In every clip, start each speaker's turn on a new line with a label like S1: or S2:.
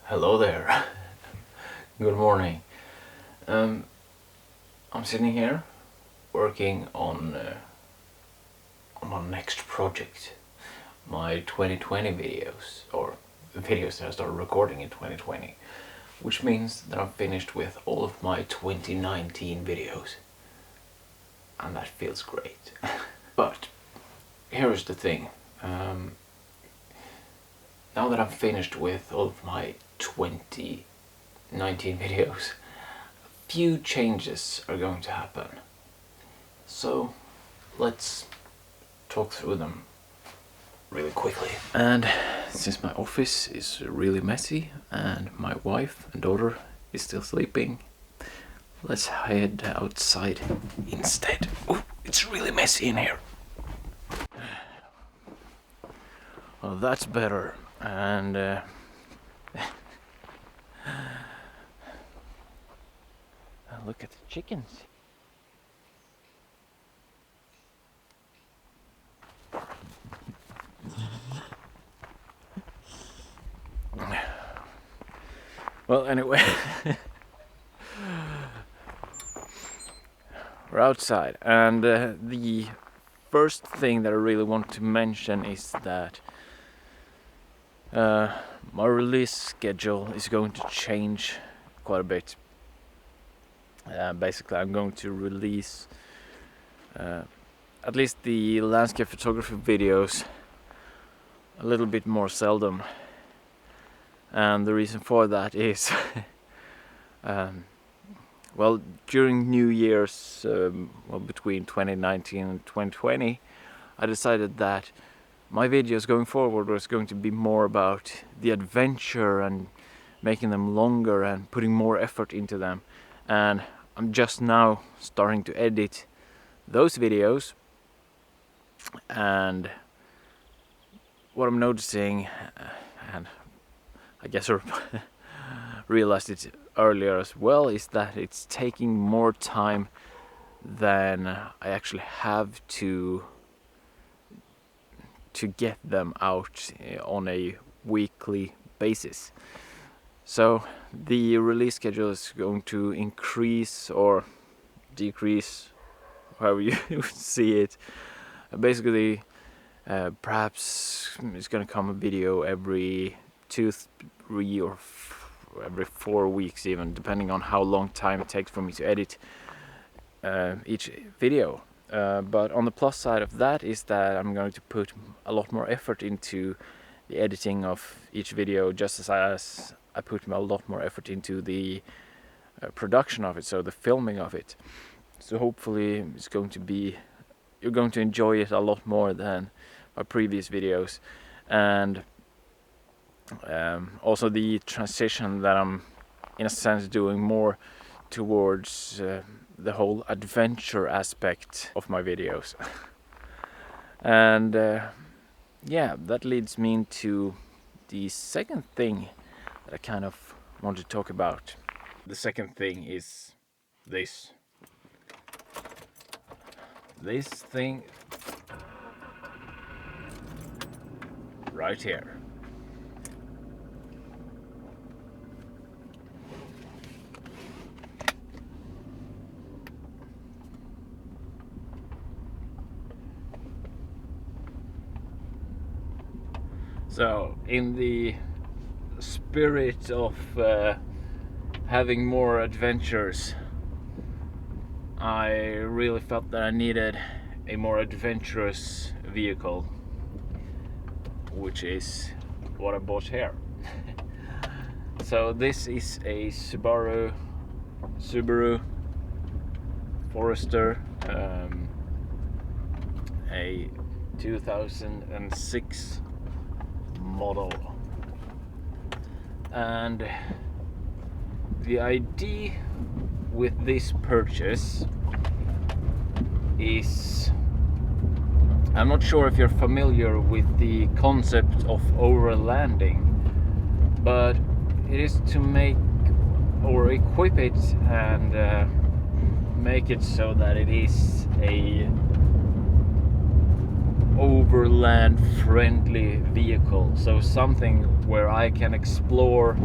S1: Hello there. Good morning. I'm sitting here working on my next project, my 2020 videos, or videos that I started recording in 2020, which means that I'm finished with all of my 2019 videos, and that feels great. But here's the thing. Now that I'm finished with all of my 2019 videos, a few changes are going to happen. So let's talk through them really quickly. And since my office is really messy and my wife and daughter is still sleeping, let's head outside instead. Oh, it's really messy in here. Well, that's better. And look at the chickens. Well, anyway, we're outside, and the first thing that I really want to mention is that my release schedule is going to change quite a bit. Basically, I'm going to release at least the landscape photography videos a little bit more seldom, and the reason for that is well, during New Year's, between 2019 and 2020, I decided that my videos going forward was going to be more about the adventure and making them longer and putting more effort into them. And I'm just now starting to edit those videos, and what I'm noticing, and I guess I realized it earlier as well, is that it's taking more time than I actually have to get them out on a weekly basis. So the release schedule is going to increase or decrease, however you see it. Basically, perhaps it's going to come a video every 2, 3 or every 4 weeks even, depending on how long time it takes for me to edit each video. But on the plus side of that is that I'm going to put a lot more effort into the editing of each video, just as I put a lot more effort into the production of it, so the filming of it. So hopefully you're going to enjoy it a lot more than my previous videos. And also the transition that I'm in a sense doing more towards the whole adventure aspect of my videos. And yeah, that leads me into the second thing that I kind of want to talk about. The second thing is this thing right here. So, in the spirit of having more adventures, I really felt that I needed a more adventurous vehicle, which is what I bought here. So this is a Subaru Forester, a 2006 model, and the idea with this purchase is, I'm not sure if you're familiar with the concept of overlanding, but it is to make or equip it and make it so that it is a overland friendly vehicle, so something where I can explore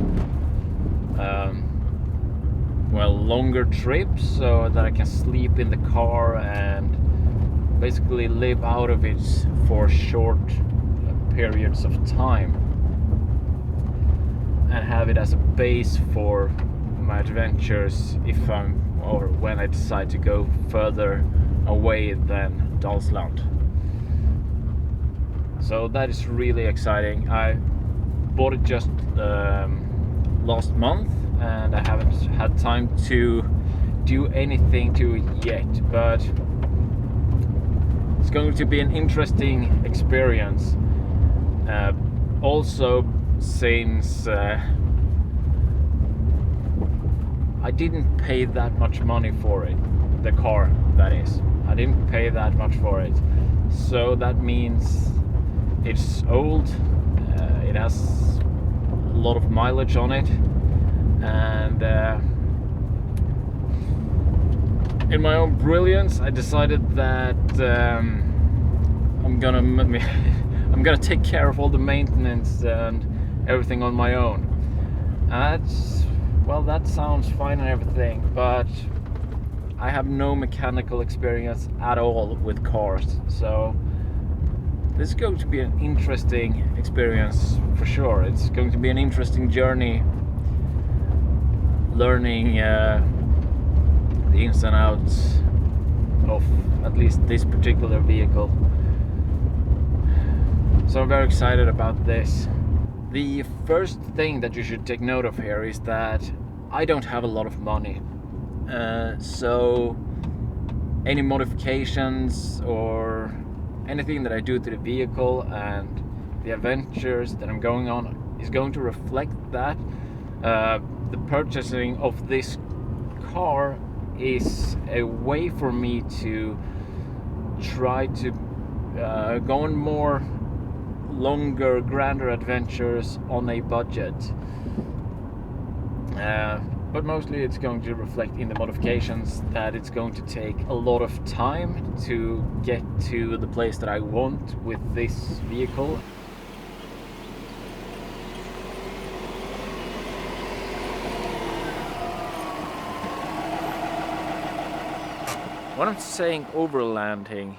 S1: longer trips, so that I can sleep in the car and basically live out of it for short periods of time and have it as a base for my adventures if I'm or when I decide to go further away than Dalsland. So that is really exciting. I bought it just last month and I haven't had time to do anything to it yet, but it's going to be an interesting experience. Also, since I didn't pay that much money for it, the car that is. I didn't pay that much for it, so that means it's old. It has a lot of mileage on it, and in my own brilliance, I decided that I'm gonna take care of all the maintenance and everything on my own. That sounds fine and everything, but I have no mechanical experience at all with cars, so this is going to be an interesting experience for sure. It's going to be an interesting journey, learning the ins and outs of at least this particular vehicle. So I'm very excited about this. The first thing that you should take note of here is that I don't have a lot of money, so any modifications or anything that I do to the vehicle and the adventures that I'm going on is going to reflect that. The purchasing of this car is a way for me to try to go on more longer, grander adventures on a budget. But mostly it's going to reflect in the modifications that it's going to take a lot of time to get to the place that I want with this vehicle. When I'm saying overlanding,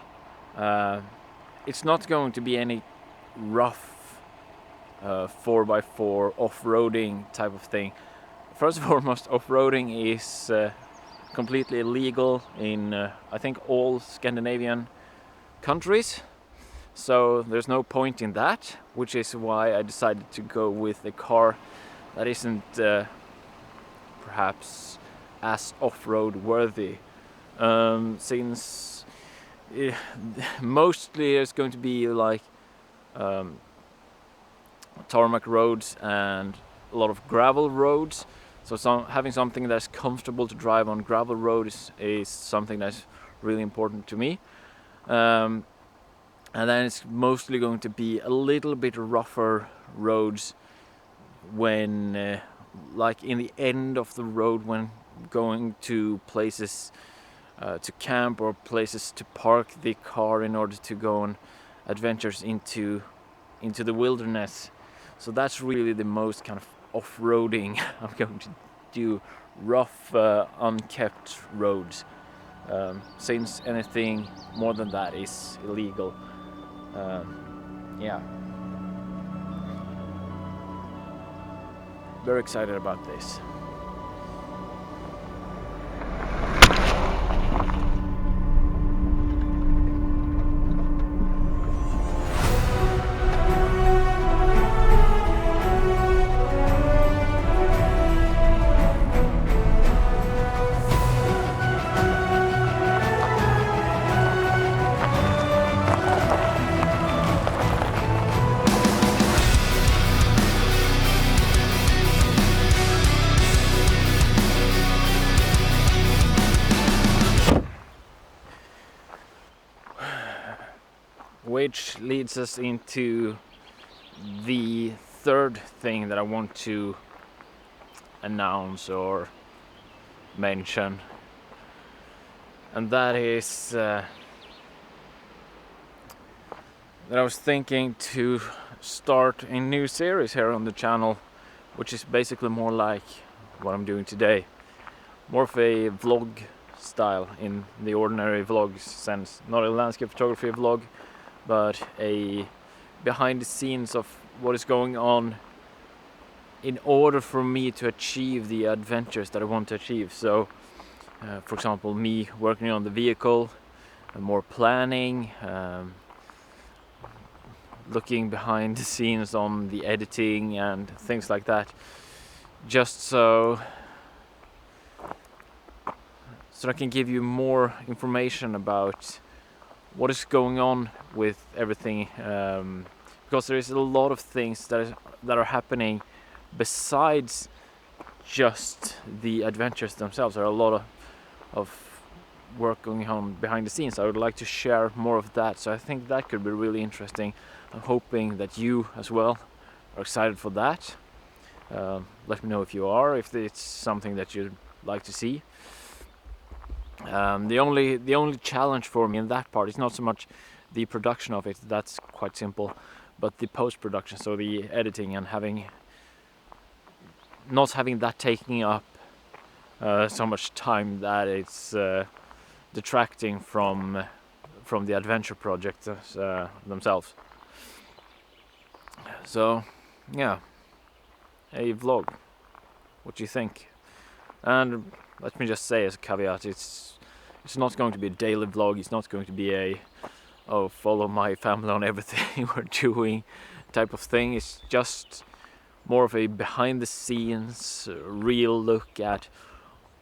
S1: it's not going to be any rough 4x4 off-roading type of thing. First and foremost, off-roading is completely illegal in I think all Scandinavian countries, so there's no point in that, which is why I decided to go with a car that isn't perhaps as off-road worthy, since mostly it's going to be like tarmac roads and a lot of gravel roads. So having something that's comfortable to drive on gravel roads is something that's really important to me. And then it's mostly going to be a little bit rougher roads when, like in the end of the road, when going to places to camp or places to park the car in order to go on adventures into the wilderness. So that's really the most kind of off-roading I'm going to do, rough, unkept roads, since anything more than that is illegal. Yeah, very excited about this. Which leads us into the third thing that I want to announce or mention, and that is that I was thinking to start a new series here on the channel, which is basically more like what I'm doing today. More of a vlog style in the ordinary vlog sense. Not a landscape photography vlog, but a behind the scenes of what is going on in order for me to achieve the adventures that I want to achieve. So, for example, me working on the vehicle, more planning, looking behind the scenes on the editing and things like that, just so I can give you more information about what is going on with everything, because there is a lot of things that are happening besides just the adventures themselves. There are a lot of work going on behind the scenes. I would like to share more of that, so I think that could be really interesting. I'm hoping that you as well are excited for that. Let me know if you are, if it's something that you'd like to see. The only challenge for me in that part is not so much the production of it, that's quite simple, but the post-production, so the editing and not having that taking up so much time that it's detracting from the adventure projects themselves. So yeah, a vlog. What do you think? And let me just say as a caveat, it's not going to be a daily vlog. It's not going to be a follow my family on everything we're doing type of thing. It's just more of a behind the scenes real look at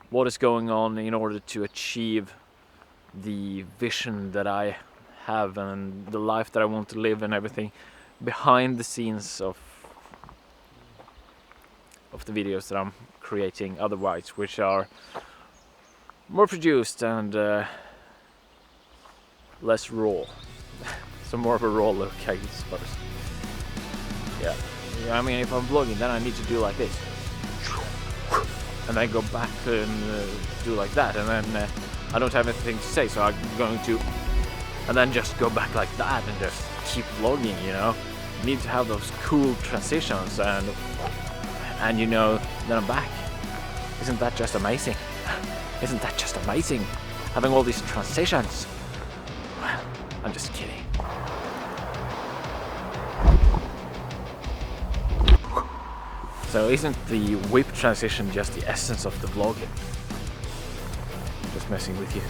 S1: what is going on in order to achieve the vision that I have and the life that I want to live and everything behind the scenes of the videos that I'm creating otherwise, which are more produced and less raw. So more of a raw look, I suppose. Yeah, I mean, if I'm vlogging, then I need to do like this, and then go back and do like that, and then I don't have anything to say, so I'm going to, and then just go back like that and just keep vlogging, you know. You need to have those cool transitions, and you know, then I'm back. Isn't that just amazing? Isn't that just amazing? Having all these transitions. Well, I'm just kidding. So isn't the whip transition just the essence of the vlogging? Just messing with you.